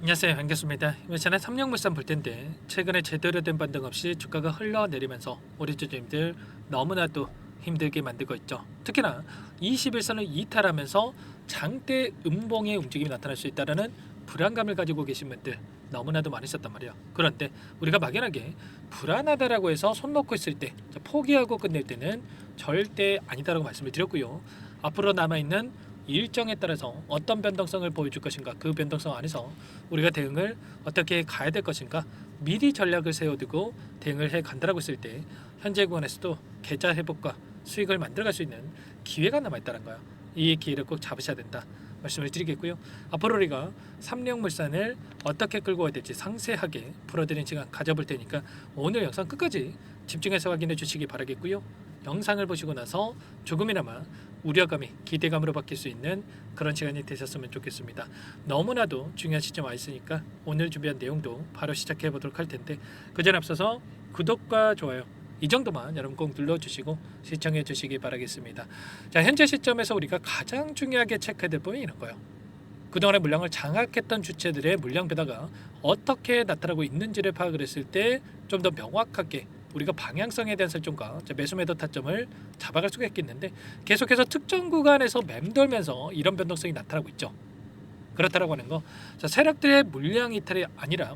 안녕하세요, 반갑습니다. 이번 시간에 삼성물산 볼 텐데 최근에 제대로 된 반등 없이 주가가 흘러내리면서 우리 주주님들 너무나도 힘들게 만들고 있죠. 특히나 21선을 이탈하면서 장대 음봉의 움직임이 나타날 수 있다는 불안감을 가지고 계신 분들 너무나도 많으셨단 말이에요. 그런데 우리가 막연하게 불안하다라고 해서 손 놓고 있을 때 포기하고 끝낼 때는 절대 아니다라고 말씀을 드렸고요. 앞으로 남아있는 일정에 따라서 어떤 변동성을 보여줄 것인가, 그 변동성 안에서 우리가 대응을 어떻게 가야 될 것인가 미리 전략을 세워두고 대응을 해 간다라고 했을 때 현재 구간에서도 계좌 회복과 수익을 만들어갈 수 있는 기회가 남아있다는 거예요. 이 기회를 꼭 잡으셔야 된다 말씀을 드리겠고요. 앞으로 우리가 삼성물산을 어떻게 끌고 가야 될지 상세하게 풀어드리는 시간 가져볼 테니까 오늘 영상 끝까지 집중해서 확인해 주시기 바라겠고요. 영상을 보시고 나서 조금이나마 우려감이 기대감으로 바뀔 수 있는 그런 시간이 되셨으면 좋겠습니다. 너무나도 중요한 시점 와 있으니까 오늘 준비한 내용도 바로 시작해 보도록 할 텐데 그전 앞서서 구독과 좋아요 이 정도만 여러분 꼭 눌러주시고 시청해 주시기 바라겠습니다. 자, 현재 시점에서 우리가 가장 중요하게 체크해야 될 부분이 이런 거예요. 그동안의 물량을 장악했던 주체들의 물량 변화가 어떻게 나타나고 있는지를 파악을 했을 때 좀 더 명확하게 우리가 방향성에 대한 설정과 매수 매도 타점을 잡아갈 수가 있겠는데 계속해서 특정 구간에서 맴돌면서 이런 변동성이 나타나고 있죠. 그렇다라고 하는 거, 세력들의 물량 이탈이 아니라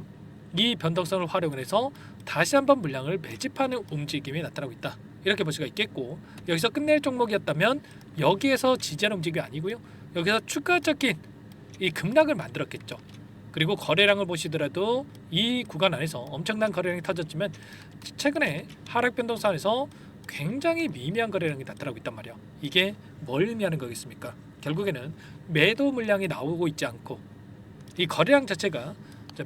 이 변동성을 활용해서 다시 한번 물량을 매집하는 움직임이 나타나고 있다. 이렇게 볼 수가 있겠고, 여기서 끝낼 종목이었다면 여기에서 지지하는 움직임이 아니고요. 여기서 추가적인 이 급락을 만들었겠죠. 그리고 거래량을 보시더라도 이 구간 안에서 엄청난 거래량이 터졌지만 최근에 하락 변동선에서 굉장히 미미한 거래량이 나타나고 있단 말이에요. 이게 뭘 의미하는 거겠습니까? 결국에는 매도 물량이 나오고 있지 않고 이 거래량 자체가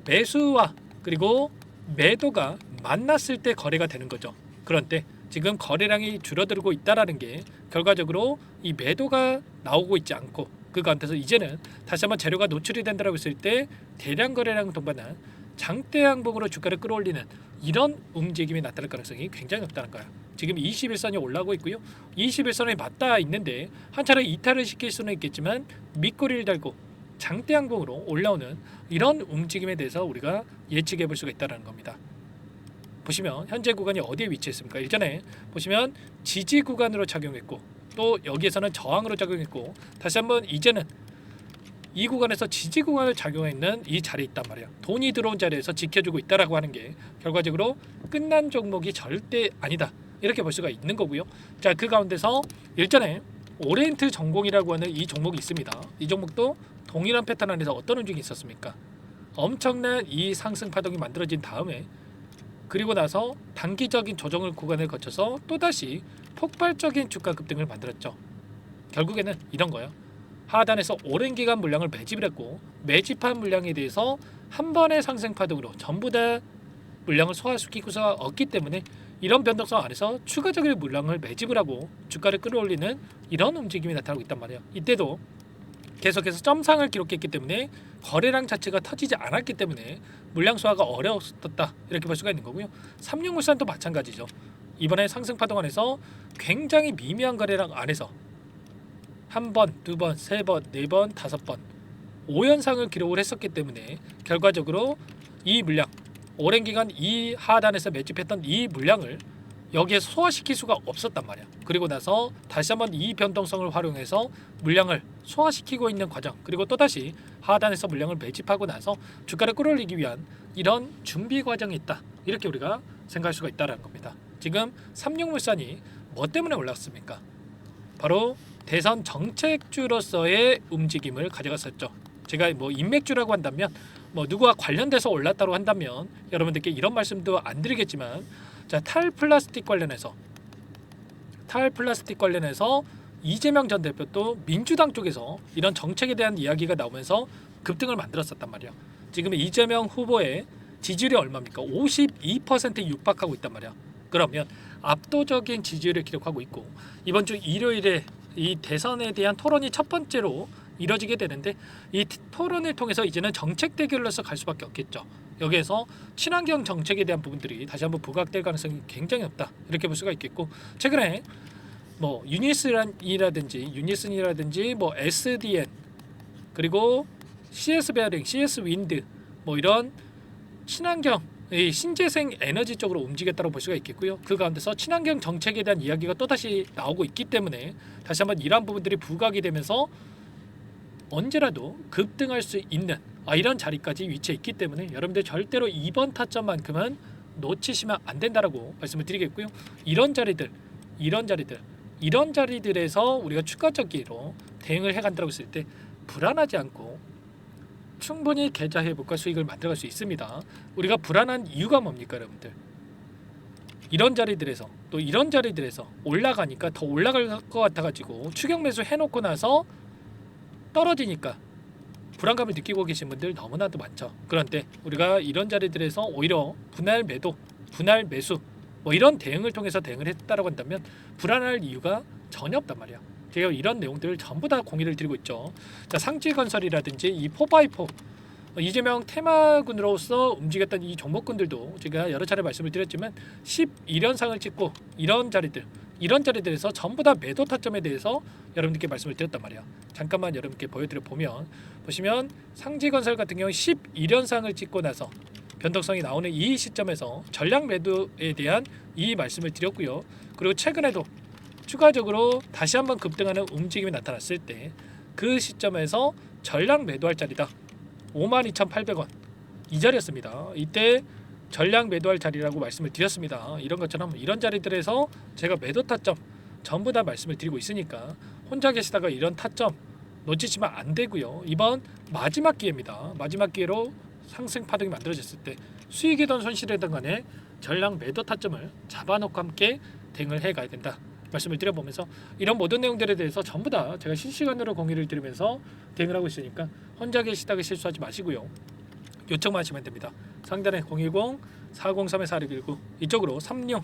매수와 그리고 매도가 만났을 때 거래가 되는 거죠. 그런데 지금 거래량이 줄어들고 있다라는 게 결과적으로 이 매도가 나오고 있지 않고 그 가운데서 이제는 다시 한번 재료가 노출이 된다고 했을 때 대량 거래량 동반한 장대 양봉으로 주가를 끌어올리는 이런 움직임이 나타날 가능성이 굉장히 높다는 거야. 지금 21선이 올라오고 있고요. 21선에 맞닿아 있는데 한 차례 이탈을 시킬 수는 있겠지만 밑꼬리를 달고 장대 양봉으로 올라오는 이런 움직임에 대해서 우리가 예측해 볼 수가 있다는 겁니다. 보시면 현재 구간이 어디에 위치했습니까? 일전에 보시면 지지 구간으로 작용했고 또 여기에서는 저항으로 작용했고 다시 한번 이제는 이 구간에서 지지 구간을 작용했는 이 자리에 있단 말이야. 돈이 들어온 자리에서 지켜주고 있다라고 하는 게 결과적으로 끝난 종목이 절대 아니다. 이렇게 볼 수가 있는 거고요. 자, 그 가운데서 일전에 오리엔트 전공이라고 하는 이 종목이 있습니다. 이 종목도 동일한 패턴 안에서 어떤 움직임이 있었습니까? 엄청난 이 상승 파동이 만들어진 다음에 그리고 나서 단기적인 조정을 구간을 거쳐서 또다시 폭발적인 주가 급등을 만들었죠. 결국에는 이런 거예요. 하단에서 오랜 기간 물량을 매집을 했고 매집한 물량에 대해서 한 번의 상승 파동으로 전부 다 물량을 소화시킬 수가 없기 때문에 이런 변동성 안에서 추가적인 물량을 매집을 하고 주가를 끌어올리는 이런 움직임이 나타나고 있단 말이에요. 이때도 계속해서 점상을 기록했기 때문에 거래량 자체가 터지지 않았기 때문에 물량 소화가 어려웠다 이렇게 볼 수가 있는 거고요. 삼성물산도 마찬가지죠. 이번에 상승 파동 안에서 굉장히 미미한 거래량 안에서 한 번, 두 번, 세 번, 네 번, 다섯 번 5연상을 기록을 했었기 때문에 결과적으로 이 물량 오랜 기간 이 하단에서 매집했던 이 물량을 여기에 소화시킬 수가 없었단 말이야. 그리고 나서 다시 한번 이 변동성을 활용해서 물량을 소화시키고 있는 과정, 그리고 또다시 하단에서 물량을 매집하고 나서 주가를 끌어올리기 위한 이런 준비 과정이 있다. 이렇게 우리가 생각할 수가 있다는 겁니다. 지금 삼성물산이 뭐 때문에 올랐습니까? 바로 대선 정책주로서의 움직임을 가져갔었죠. 제가 뭐 인맥주라고 한다면 누구와 관련돼서 올랐다고 한다면 여러분들께 이런 말씀도 안 드리겠지만 자, 탈플라스틱 관련해서 이재명 전 대표도 민주당 쪽에서 이런 정책에 대한 이야기가 나오면서 급등을 만들었었단 말이에요. 지금 이재명 후보의 지지율이 얼마입니까? 52%에 육박하고 있단 말이야. 그러면 압도적인 지지율을 기록하고 있고 이번 주 일요일에 이 대선에 대한 토론이 첫 번째로 이뤄지게 되는데 이 토론을 통해서 이제는 정책 대결로서 갈 수밖에 없겠죠. 여기에서 친환경 정책에 대한 부분들이 다시 한번 부각될 가능성이 굉장히 높다 이렇게 볼 수가 있겠고 최근에 유니슨이라든지 SDN 그리고 CS 베어링, CS 윈드 뭐 이런 친환경 이 신재생 에너지 쪽으로 움직였다고 볼 수가 있겠고요. 그 가운데서 친환경 정책에 대한 이야기가 또다시 나오고 있기 때문에 다시 한번 이러한 부분들이 부각이 되면서 언제라도 급등할 수 있는 이런 자리까지 위치해 있기 때문에 여러분들 절대로 이번 타점만큼은 놓치시면 안 된다라고 말씀을 드리겠고요. 이런 자리들에서 우리가 추가적으로 대응을 해간다고 했을 때 불안하지 않고 충분히 계좌 회복과 수익을 만들어갈 수 있습니다. 우리가 불안한 이유가 뭡니까, 여러분들? 이런 자리들에서 또 이런 자리들에서 올라가니까 더 올라갈 것 같아가지고 추격 매수 해놓고 나서 떨어지니까 불안감을 느끼고 계신 분들 너무나도 많죠. 그런데 우리가 이런 자리들에서 오히려 분할 매도, 분할 매수 뭐 이런 대응을 통해서 대응을 했다라고 한다면 불안할 이유가 전혀 없단 말이야. 제가 이런 내용들을 전부 다 공유를 드리고 있죠. 자, 상지건설이라든지 이 4x4 이재명 테마군으로서 움직였던 이 종목군들도 제가 여러 차례 말씀을 드렸지만 11연상을 찍고 이런 자리들에서 전부 다 매도 타점에 대해서 여러분들께 말씀을 드렸단 말이야. 잠깐만 여러분께 보여드려 보시면 상지건설 같은 경우 11연상을 찍고 나서 변동성이 나오는 이 시점에서 전량 매도에 대한 이 말씀을 드렸고요. 그리고 최근에도 추가적으로 다시 한번 급등하는 움직임이 나타났을 때 그 시점에서 전량 매도할 자리다. 52,800원 이 자리였습니다. 이때 전량 매도할 자리라고 말씀을 드렸습니다. 이런 것처럼 이런 자리들에서 제가 매도 타점 전부 다 말씀을 드리고 있으니까 혼자 계시다가 이런 타점 놓치시면 안 되고요. 이번 마지막 기회입니다. 마지막 기회로 상승 파동이 만들어졌을 때 수익이든 손실이든 간에 전량 매도 타점을 잡아놓고 함께 대응을 해가야 된다. 말씀을 드려보면서 이런 모든 내용들에 대해서 전부 다 제가 실시간으로 공유를 드리면서 대응을 하고 있으니까 혼자 계시다가 실수하지 마시고요. 요청만 하시면 됩니다. 상단에 010-403-4619 이쪽으로 36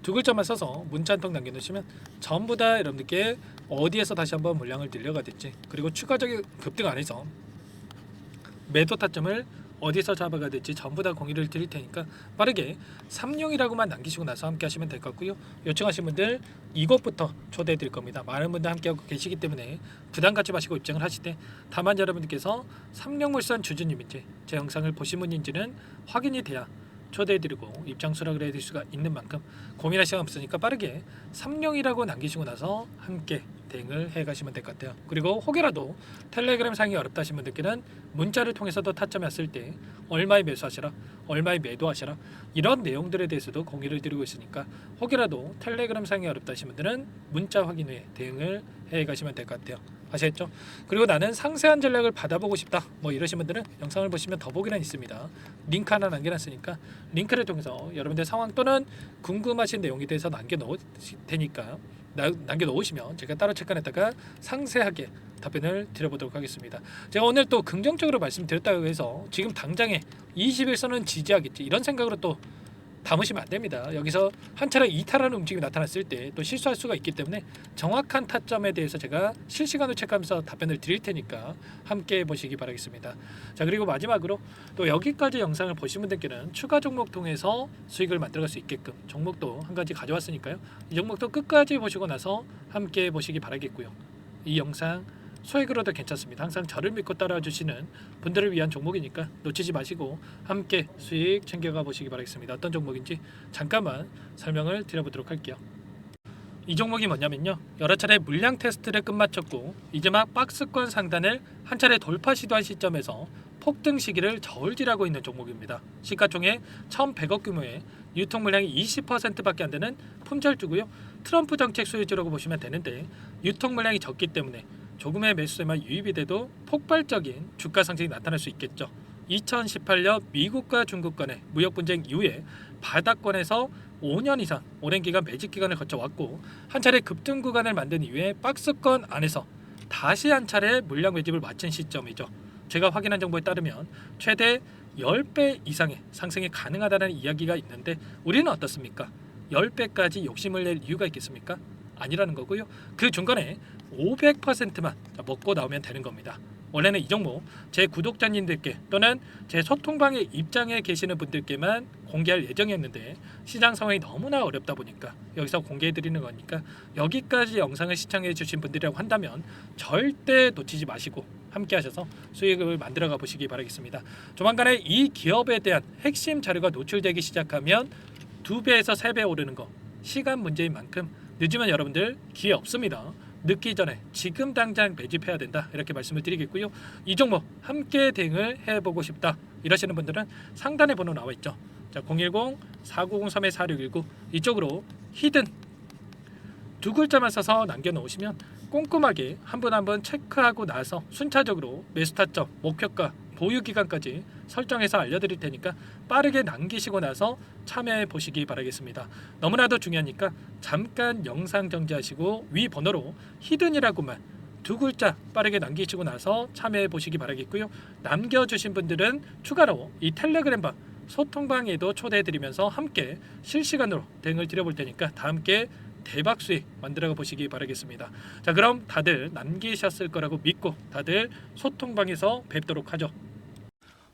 두 글자만 써서 문자 한 통 남겨놓으시면 전부 다 여러분들께 어디에서 다시 한번 물량을 늘려가든지 그리고 추가적인 급등 안에서 매도 타점을 어디서 잡아가야 될지 전부 다 공유를 드릴 테니까 빠르게 30이라고만 남기시고 나서 함께 하시면 될 것 같고요. 요청하신 분들 이것부터 초대해 드릴 겁니다. 많은 분들 함께하고 계시기 때문에 부담 갖지 마시고 입장을 하실 때 다만 여러분들께서 30물산 주주님인지 제 영상을 보신 분인지는 확인이 돼야 초대해드리고 입장 수락을 해드릴 수가 있는 만큼 고민할 시간 없으니까 빠르게 30이라고 남기시고 나서 함께 대응을 해가시면 될 것 같아요. 그리고 혹여라도 텔레그램 상이 어렵다 하신 분들께는 문자를 통해서도 타점이 왔을 때 얼마에 매수하시라 얼마에 매도하시라 이런 내용들에 대해서도 공유를 드리고 있으니까 혹여라도 텔레그램 상이 어렵다 하신 분들은 문자 확인 후에 대응을 해가시면 될 것 같아요. 아시겠죠? 그리고 나는 상세한 전략을 받아보고 싶다 뭐 이러신 분들은 영상을 보시면 더보기란 있습니다. 링크 하나 남겨놨으니까 링크를 통해서 여러분들 상황 또는 궁금하신 내용에 대해서 남겨놓을 테니까 남겨놓으시면 제가 따로 체크해다가 상세하게 답변을 드려보도록 하겠습니다. 제가 오늘 또 긍정적으로 말씀드렸다고 해서 지금 당장에 21선은 지지하겠지 이런 생각으로 또 담으시면 안 됩니다. 여기서 한 차례 이탈하는 움직임이 나타났을 때 또 실수할 수가 있기 때문에 정확한 타점에 대해서 제가 실시간으로 체크하면서 답변을 드릴 테니까 함께 보시기 바라겠습니다. 자, 그리고 마지막으로 또 여기까지 영상을 보신 분들께는 추가 종목 통해서 수익을 만들어갈 수 있게끔 종목도 한 가지 가져왔으니까요. 이 종목도 끝까지 보시고 나서 함께 보시기 바라겠고요. 이 영상 소액으로도 괜찮습니다. 항상 저를 믿고 따라와 주시는 분들을 위한 종목이니까 놓치지 마시고 함께 수익 챙겨가 보시기 바라겠습니다. 어떤 종목인지 잠깐만 설명을 드려보도록 할게요. 이 종목이 뭐냐면요, 여러 차례 물량 테스트를 끝마쳤고 이제 막 박스권 상단을 한 차례 돌파 시도한 시점에서 폭등 시기를 저울질하고 있는 종목입니다. 시가총액 1,100억 규모의 유통 물량이 20%밖에 안 되는 품절주고요. 트럼프 정책 수혜주라고 보시면 되는데 유통 물량이 적기 때문에 조금의 매수세만 유입이 돼도 폭발적인 주가 상승이 나타날 수 있겠죠. 2018년 미국과 중국 간의 무역 분쟁 이후에 바닥권에서 5년 이상 오랜 기간 매집 기간을 거쳐왔고 한 차례 급등 구간을 만든 이후에 박스권 안에서 다시 한 차례 물량 매집을 마친 시점이죠. 제가 확인한 정보에 따르면 최대 10배 이상의 상승이 가능하다는 이야기가 있는데 우리는 어떻습니까? 10배까지 욕심을 낼 이유가 있겠습니까? 아니라는 거고요. 그 중간에 500%만 먹고 나오면 되는 겁니다. 원래는 이 종목 제 구독자님들께 또는 제 소통방에 입장해 계시는 분들께만 공개할 예정이었는데 시장 상황이 너무나 어렵다 보니까 여기서 공개해 드리는 거니까 여기까지 영상을 시청해 주신 분들이라고 한다면 절대 놓치지 마시고 함께 하셔서 수익을 만들어가 보시기 바라겠습니다. 조만간에 이 기업에 대한 핵심 자료가 노출되기 시작하면 2배에서 3배 오르는 거 시간 문제인 만큼 늦으면 여러분들 기회 없습니다. 늦기 전에 지금 당장 매집해야 된다 이렇게 말씀을 드리겠고요. 이 종목 함께 대응을 해보고 싶다 이러시는 분들은 상단에 번호 나와 있죠. 자, 010-4903-4619 이쪽으로 히든 두 글자만 써서 남겨놓으시면 꼼꼼하게 한 분 한 분 체크하고 나서 순차적으로 매수 타점, 목표가, 보유 기간까지 설정해서 알려드릴 테니까 빠르게 남기시고 나서 참여해 보시기 바라겠습니다. 너무나도 중요하니까 잠깐 영상 정지하시고 위 번호로 히든이라고만 두 글자 빠르게 남기시고 나서 참여해 보시기 바라겠고요. 남겨주신 분들은 추가로 이 텔레그램방 소통방에도 초대해 드리면서 함께 실시간으로 대응을 드려볼 테니까 다 함께 대박 수익 만들어 보시기 바라겠습니다. 자, 그럼 다들 남기셨을 거라고 믿고 다들 소통방에서 뵙도록 하죠.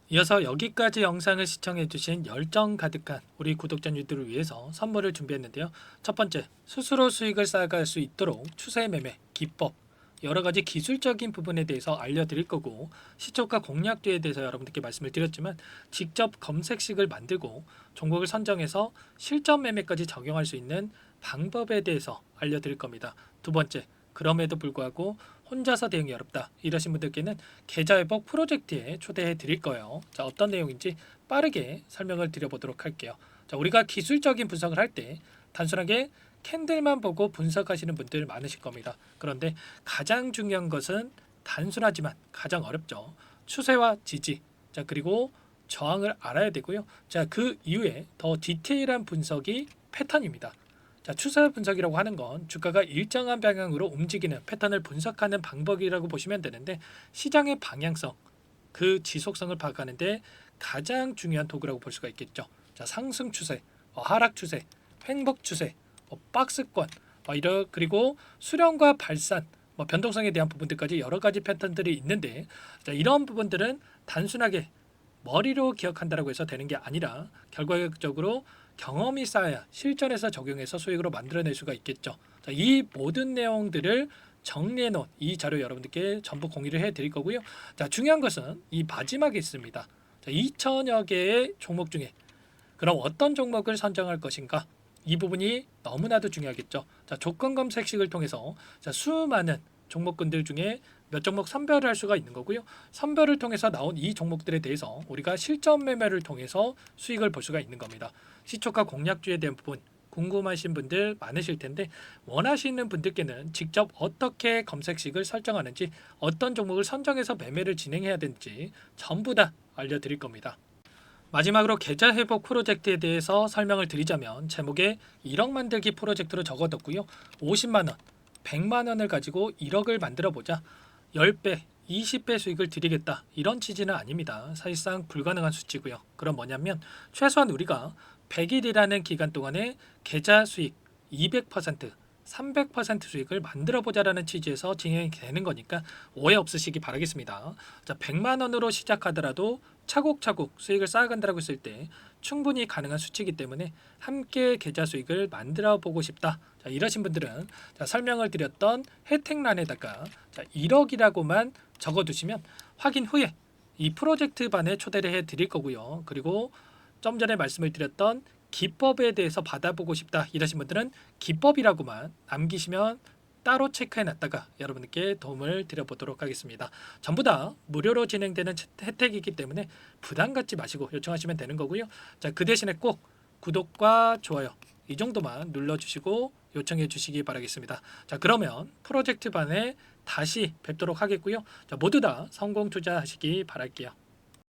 이어서 여기까지 영상을 시청해 주신 열정 가득한 우리 구독자님들을 위해서 선물을 준비했는데요. 첫 번째, 스스로 수익을 쌓아갈 수 있도록 추세 매매 기법 여러 가지 기술적인 부분에 대해서 알려드릴 거고, 시초가 공략주에 대해서 여러분들께 말씀을 드렸지만 직접 검색식을 만들고 종목을 선정해서 실전 매매까지 적용할 수 있는 방법에 대해서 알려드릴 겁니다. 두 번째, 그럼에도 불구하고 혼자서 대응이 어렵다 이러신 분들께는 계좌회복 프로젝트에 초대해 드릴 거예요. 자, 어떤 내용인지 빠르게 설명을 드려보도록 할게요. 자, 우리가 기술적인 분석을 할 때 단순하게 캔들만 보고 분석하시는 분들 많으실 겁니다. 그런데 가장 중요한 것은 단순하지만 가장 어렵죠. 추세와 지지, 자, 그리고 저항을 알아야 되고요. 자, 그 이후에 더 디테일한 분석이 패턴입니다. 자, 추세 분석이라고 하는 건 주가가 일정한 방향으로 움직이는 패턴을 분석하는 방법이라고 보시면 되는데, 시장의 방향성, 그 지속성을 파악하는데 가장 중요한 도구라고 볼 수가 있겠죠. 자, 상승 추세, 하락 추세, 횡복 추세, 박스권, 그리고 수렴과 발산, 변동성에 대한 부분들까지 여러 가지 패턴들이 있는데, 자, 이런 부분들은 단순하게 머리로 기억한다라고 해서 되는 게 아니라 결과적으로 경험이 쌓아야 실전에서 적용해서 수익으로 만들어낼 수가 있겠죠. 자, 이 모든 내용들을 정리해 놓은 이 자료 여러분들께 전부 공유를 해 드릴 거고요. 자, 중요한 것은 이 마지막에 있습니다. 자, 2천여 개의 종목 중에 그럼 어떤 종목을 선정할 것인가? 이 부분이 너무나도 중요하겠죠. 자, 조건 검색식을 통해서 자, 수많은 종목군들 중에 몇 종목 선별을 할 수가 있는 거고요. 선별을 통해서 나온 이 종목들에 대해서 우리가 실전 매매를 통해서 수익을 볼 수가 있는 겁니다. 시초가 공략주에 대한 부분 궁금하신 분들 많으실 텐데, 원하시는 분들께는 직접 어떻게 검색식을 설정하는지, 어떤 종목을 선정해서 매매를 진행해야 되는지 전부 다 알려드릴 겁니다. 마지막으로 계좌 회복 프로젝트에 대해서 설명을 드리자면, 제목에 1억 만들기 프로젝트로 적어뒀고요. 50만 원, 100만 원을 가지고 1억을 만들어 보자. 10배, 20배 수익을 드리겠다 이런 취지는 아닙니다. 사실상 불가능한 수치고요. 그럼 뭐냐면 최소한 우리가 100일이라는 기간 동안에 계좌 수익 200%, 300% 수익을 만들어 보자라는 취지에서 진행이 되는 거니까 오해 없으시기 바라겠습니다. 자, 100만 원으로 시작하더라도 차곡차곡 수익을 쌓아간다고 했을 때 충분히 가능한 수치이기 때문에 함께 계좌 수익을 만들어 보고 싶다. 자, 이러신 분들은 자, 설명을 드렸던 혜택란에다가 자, 1억이라고만 적어두시면 확인 후에 이 프로젝트 반에 초대를 해 드릴 거고요. 그리고 좀 전에 말씀을 드렸던 기법에 대해서 받아보고 싶다 이러신 분들은 기법이라고만 남기시면 따로 체크해 놨다가 여러분께 도움을 드려보도록 하겠습니다. 전부 다 무료로 진행되는 혜택이기 때문에 부담 갖지 마시고 요청하시면 되는 거고요. 자, 그 대신에 꼭 구독과 좋아요 이 정도만 눌러주시고 요청해 주시기 바라겠습니다. 자, 그러면 프로젝트 반에 다시 뵙도록 하겠고요. 자, 모두 다 성공 투자하시기 바랄게요.